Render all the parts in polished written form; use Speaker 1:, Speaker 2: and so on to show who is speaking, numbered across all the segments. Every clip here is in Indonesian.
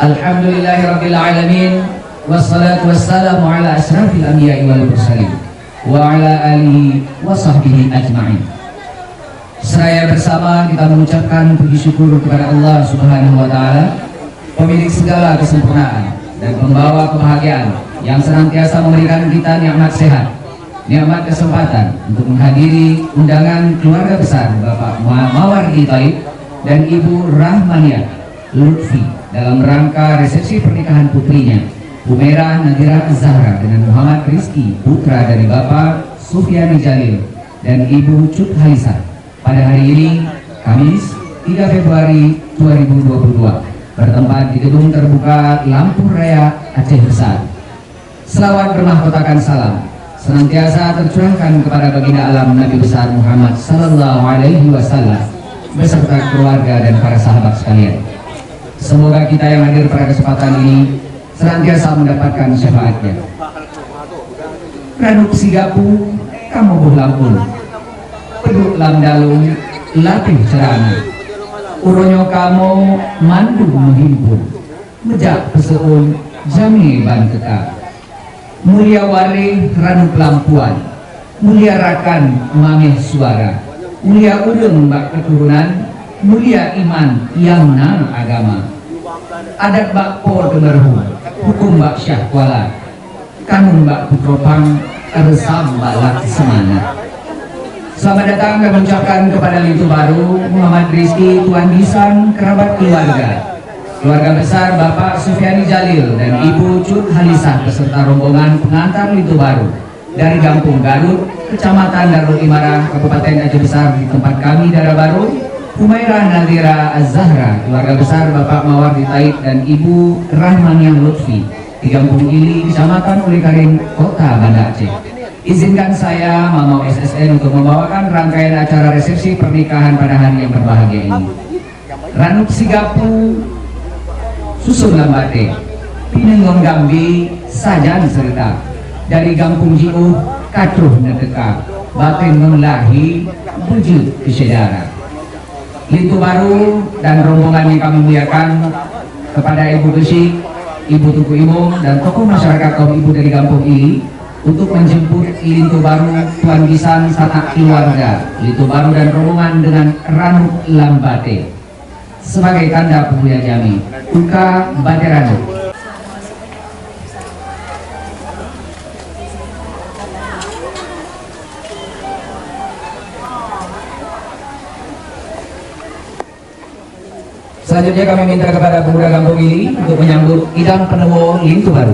Speaker 1: Alhamdulillahirrabbilalamin. Wassalatu wassalamu ala asrafil anbiya'i wal mursalin wa ala alihi wa sahbihi ajma'in. Seraya bersama kita mengucapkan puji syukur kepada Allah Subhanahu wa taala, pemilik segala kesempurnaan dan pembawa kebahagiaan, yang senantiasa memberikan kita nikmat sehat, nikmat kesempatan untuk menghadiri undangan keluarga besar Bapak Mawardi Thaib dan Ibu Rahmaniah Lutfi dalam rangka resepsi pernikahan putrinya Humairah Nadira Az-Zahra dengan Muhammad Rizki, putra dari Bapak Sufyani Jalil dan Ibu Cut Halisa pada hari ini, Kamis 3 Februari 2022, bertempat di gedung terbuka Lampung Raya Aceh Besar. Selawat bermahkotakan salam senantiasa tercurahkan kepada baginda alam Nabi besar Muhammad sallallahu alaihi wasallam beserta keluarga dan para sahabat sekalian. Semoga kita yang hadir pada kesempatan ini senantiasa mendapatkan syafaatnya. Ranuk sigapu kamu buh lampun, peduk lamdalung latih cerana, uronyo kamu mandu menghimpun, mejak peseun jami ban kekal. Mulia wari ranuk lampuan, mulia rakan mameh suara, mulia udeng mbak keturunan, mulia iman yang nang agama, adat bak por kemerhu, hukum bak syah kuala, kanun bak putropang, resam bak lak semana. Selamat datang kami ucapkan kepada Lintu Baru Muhammad Rizki Tuan Gisan, kerabat keluarga besar Bapak Sufyani Jalil dan Ibu Cut Halisah beserta rombongan pengantar Lintu Baru dari Kampung Garut, Kecamatan Darul Imarah, Kabupaten Aceh Besar di tempat kami Daerah Baru. Humairah Nadira Az-Zahra, keluarga besar Bapak Mawardi Thaib dan Ibu Rahmaniah Lutfi di Kampung Ili, Kecamatan Ulikaring, Kota Banda Aceh. Izinkan saya Mamau SSN untuk membawakan rangkaian acara resepsi pernikahan pada hari yang berbahagia ini. Ranuk sigapu susun lambate, pinengon gambi sajan serta dari Kampung Jiuh katruh nedeka batin menglahi wujud kesedara. Lintu Baru dan rombongan yang kami muliakan, kepada Ibu Gesik, Ibu Tuku Imung dan tokoh masyarakat kaum ibu dari Kampung Ili untuk menjemput Lintu Baru Tuan Gisan sanak keluarga Lintu Baru dan rombongan dengan ranuk lambate sebagai tanda pemulia jami Uka Baterano. Selanjutnya kami minta kepada pemuda Kampung Ili untuk menyambut idam penemu Lintu Baru.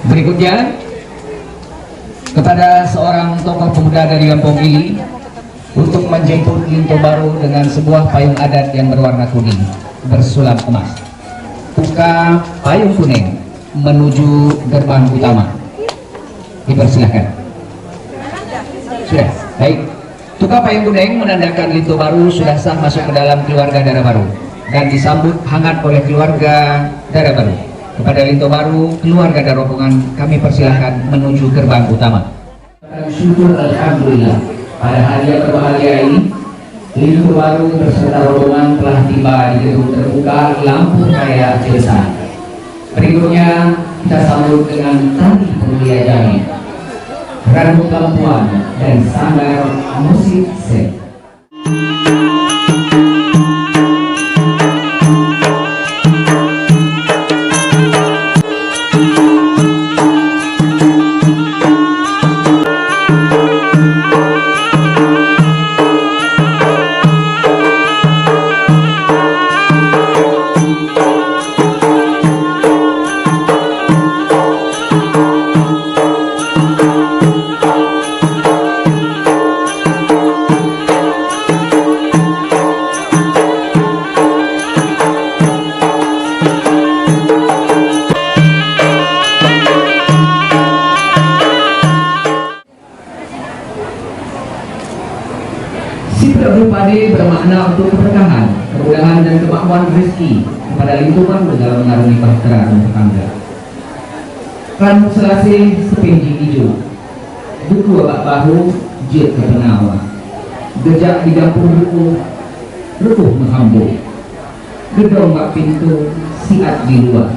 Speaker 1: Berikutnya kepada seorang tokoh pemuda dari Kampung Ili untuk menjemput Lintu Baru dengan sebuah payung adat yang berwarna kuning bersulam emas. Buka payung kuning menuju gerbang utama. Dipersilahkan. Sudah, baik. Tukar payung kuning menandakan Lintu Baru sudah sah masuk ke dalam keluarga Daerah Baru dan disambut hangat oleh keluarga Daerah Baru. Kepada Lintu Baru, keluarga dan rombongan kami persilahkan menuju gerbang utama. Syukur alhamdulillah, pada hari yang berbahagia ini Lintu Baru beserta rombongan telah tiba di gedung terbuka Lampung Raya Aceh Besar. Berikutnya kita sambut dengan tari pemulia jami, ranuk lampuan dan sanggar musik set. rezeki kepada lingkungan dalam mengarungi bahtera rumah tangga. Kan selasi sepinji hijau, buku abak bahu jet ke penawa, gejak di dapur buku, rebuh menghambur, gedong bak pintu siat di luar.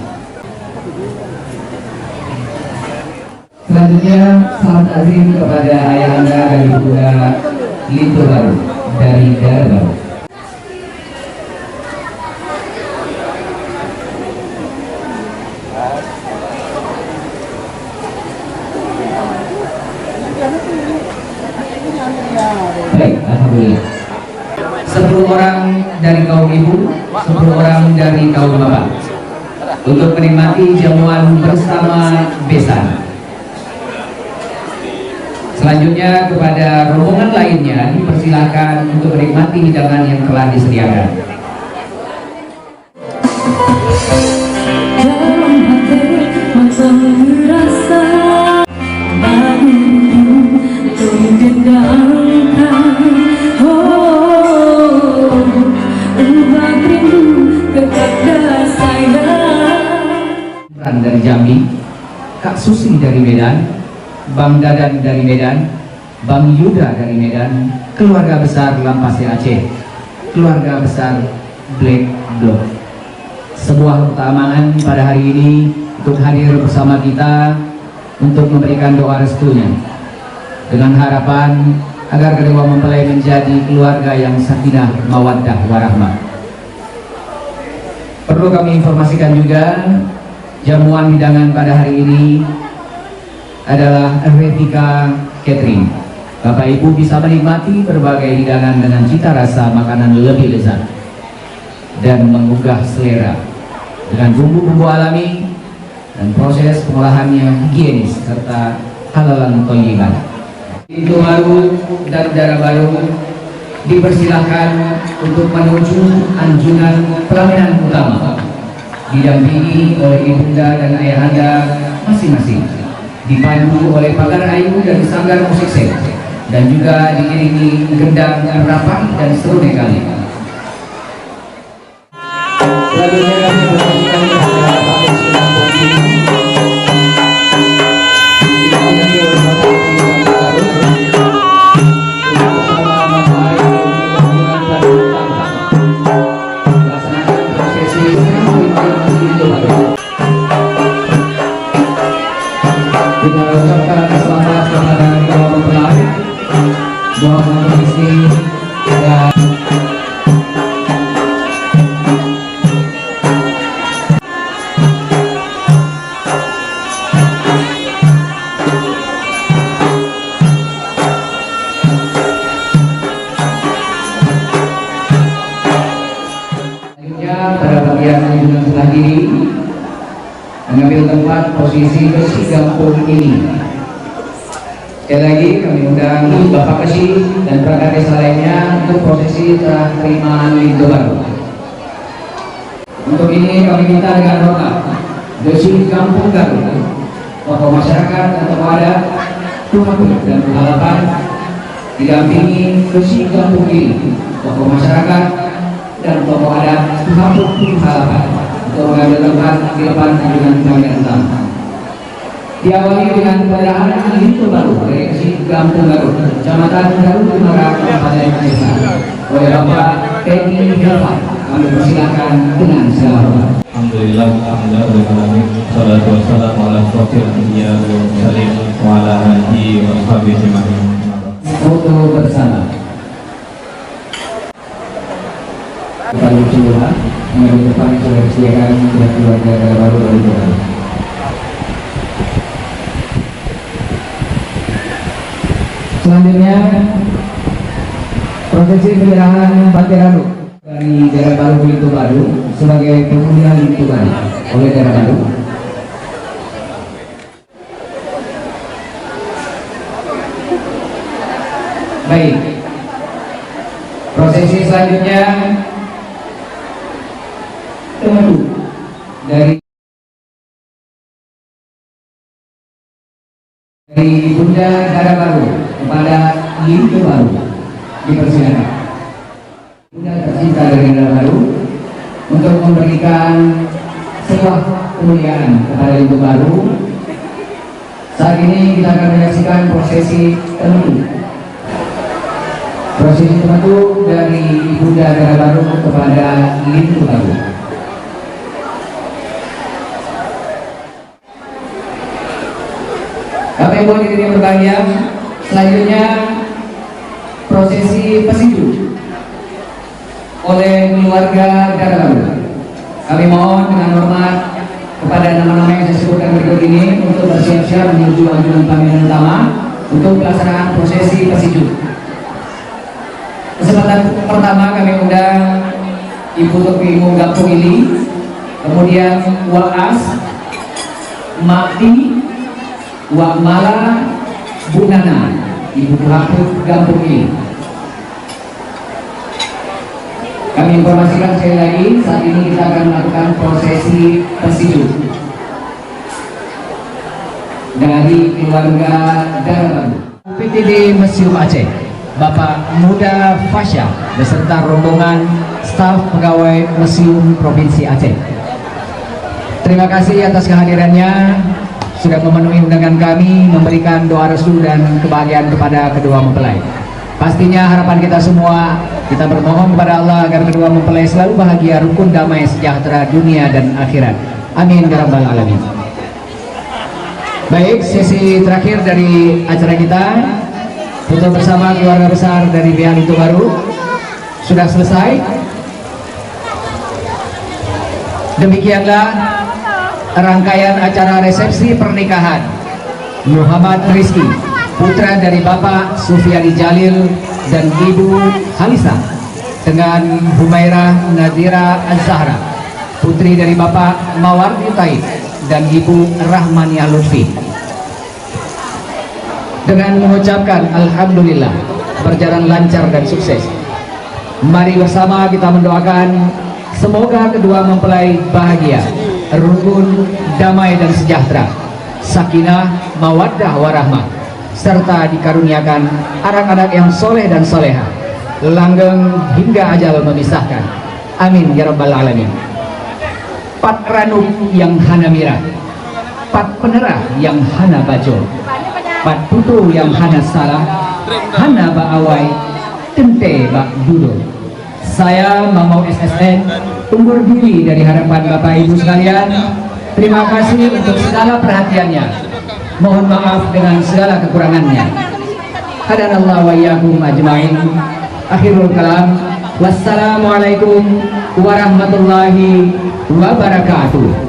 Speaker 1: Selanjutnya salam takzim kepada ayahanda dan ibunda Lintu Baru dari Daerah Baru. Baik, alhamdulillah. 10 orang dari kaum ibu, 10 orang dari kaum bapak untuk menikmati jamuan bersama besan. Selanjutnya kepada rombongan lainnya dipersilakan untuk menikmati hidangan yang telah disediakan. Dari Jambi, Kak Susi dari Medan, Bang Dadan dari Medan, Bang Yuda dari Medan, keluarga besar Lampasi Aceh, keluarga besar Black Dog. Sebuah keutamaan pada hari ini untuk hadir bersama kita untuk memberikan doa restunya dengan harapan agar kedua mempelai menjadi keluarga yang sakinah, mawaddah, warahmah. Perlu kami informasikan juga, jamuan hidangan pada hari ini adalah Revika Catering. Bapak Ibu bisa menikmati berbagai hidangan dengan cita rasa makanan lebih lezat dan menggugah selera dengan bumbu-bumbu alami dan proses pengolahannya higienis serta halalan thayyiban. Pintu baru dan darah baru dipersilahkan untuk menuju anjungan pelaminan utama, didampingi oleh ibunda dan ayahanda masing-masing, dipandu oleh pagar ayu dan sanggar musik set, dan juga diiringi gendang rapai dan seru nekali. Selanjutnya kami bersaksikan kepada Bapak Sedang Posisi didampingi oleh Bapak Sedang Baru bersama Bapak Ayu dengan pelaksanaan melaksanakan prosesi kita ucapkan selamat kepada kedua mempelai, doa mengisi dan pada bagian kunjungan sebelah kiri mengambil tempat posisi besi gampung ini. Sekali lagi kami undang Bapak Kesi dan perangkat desa lainnya untuk prosesi serah terima Lintu Baru. Untuk ini kami minta dengan hormat Besi Kampung Garut, tokoh masyarakat dan tokoh adat, Tumakur dan Halapan, didampingi Besi Kampung ini, tokoh masyarakat dan tokoh adat Tumakur Halapan untuk mengambil tempat di depan dengan bagian utama. Diawali dengan pemerahan Lintu Baru dari Kesi Kampung Garut, Kecamatan Garut Cemara, Kabupaten Desa, oleh Bapak Teddy Helva. Kami persilakan dengan segala hormat.
Speaker 2: Alhamdulillah, alhamdulillah, salatu wassalamu ala asyrofil anbiya wal mursalin wa ala alihi wa sahbihi ajma'in.
Speaker 1: Foto bersama. Kita bersyukur mengambil depan yang sudah disediakan oleh keluarga baru dari Tuhan. Selanjutnya prosesi penyerahan Bahtera dari Daerah Baru Lintu Baru sebagai penghuni Lintu Baru oleh Daerah Baru. Baik, prosesi selanjutnya tentu dari Bunda Daerah Baru kepada Lintu Baru dipersilakan. Bunda tercinta dari Daerah Baru untuk memberikan sebuah kemuliaan kepada Lintu Baru. Saat ini kita akan menyaksikan prosesi tentu. Prosesi tentu dari Ibunda Negara Baru kepada Lintu Baru. Bapak Ibu hadirin yang berbahagia, selanjutnya prosesi pesinju oleh keluarga Negara Baru. Kami mohon dengan hormat kepada nama-nama yang saya sebutkan berikut ini untuk bersiap-siap menuju ajudan pemilihan utama untuk pelaksanaan prosesi pesinju. Kesempatan pertama kami undang Ibu Tukimu Gampung Ili, kemudian Waas, Makti, Wak Mala, Bu Nana, Ibu Tuhaku Gampung Ili. Kami informasikan sekali lagi, saat ini kita akan melakukan prosesi pesinju dari keluarga Negara Baru. PTD Museum Aceh, Bapak Muda Fasya beserta rombongan staf pegawai Museum Provinsi Aceh. Terima kasih atas kehadirannya, sudah memenuhi undangan kami, memberikan doa restu dan kebahagiaan kepada kedua mempelai. Pastinya harapan kita semua, kita bermohon kepada Allah agar kedua mempelai selalu bahagia, rukun, damai, sejahtera dunia dan akhirat. Amin ya rabbal alamin. Baik, sesi terakhir dari acara kita, foto bersama keluarga besar dari pihak Lintu Baru sudah selesai. Demikianlah rangkaian acara resepsi pernikahan Muhammad Rizki, putra dari Bapak Sufiani Jalil dan Ibu Halisa, dengan Humairah Nadira Az-Zahra, putri dari Bapak Mawardi Taib dan Ibu Rahmania Lutfi. Dengan mengucapkan Alhamdulillah berjalan lancar dan sukses, mari bersama kita mendoakan semoga kedua mempelai bahagia, rukun, damai dan sejahtera, sakinah, mawaddah warahmah, serta dikaruniakan anak-anak yang soleh dan soleha, langgeng hingga ajal memisahkan. Amin ya rabbal alamin. Pat ranuk yang hana mirah, pat penerah yang hana bajo, pat putu yang hana salah, hana ba'awai, tente bak dudo. Saya Mamau SSN undur diri dari hadapan Bapak Ibu sekalian. Terima kasih untuk segala perhatiannya. Mohon maaf dengan segala kekurangannya. Hadanallahu wa iyyakum ajmain. Akhirul kalam. Wassalamualaikum warahmatullahi wabarakatuh.